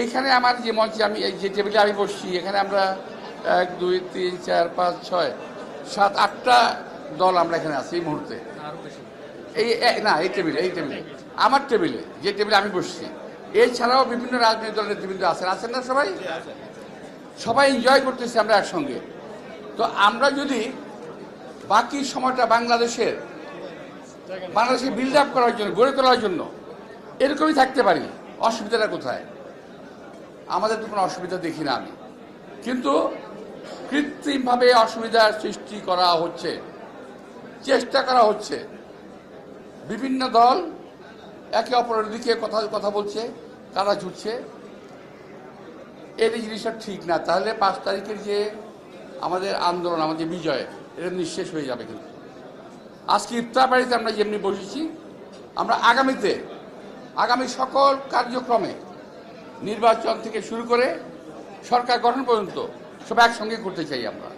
এইখানে আমার যে মঞ্চে আমি এই যে টেবিলে আমি বসছি, এখানে আমরা 1 2 3 4 5 6 7 8টা দল আমরা এখানে আছি এই মুহূর্তে। না, এই টেবিলে আমার টেবিলে, যে টেবিলে আমি বসছি, এছাড়াও বিভিন্ন রাজনৈতিক দলের নেতৃবৃন্দ আছেন না সবাই সবাই এনজয় করতেছি আমরা একসঙ্গে। তো আমরা যদি বাকি সময়টা বাংলাদেশে বিল্ড আপ করার জন্য, গড়ে তোলার জন্য এরকমই থাকতে পারি, অসুবিধাটা কোথায়? আমাদের তো কোনো অসুবিধা দেখি না আমি, কিন্তু কৃত্রিমভাবে অসুবিধার সৃষ্টি করা হচ্ছে, চেষ্টা করা হচ্ছে। বিভিন্ন দল একে অপরের দিকে কথা বলছে, তারা ছুটছে। এই জিনিসটা ঠিক না। তাহলে 5 তারিখের যে আমাদের আন্দোলন, আমাদের বিজয়, এটা নিঃশেষ হয়ে যাবে। কিন্তু আজকে ইফতার বাড়িতে আমরা যেমনি বসেছি, আমরা আগামী সকল কার্যক্রমে, নির্বাচন থেকে শুরু করে সরকার গঠন পর্যন্ত সব একসঙ্গে করতে চাই আমরা।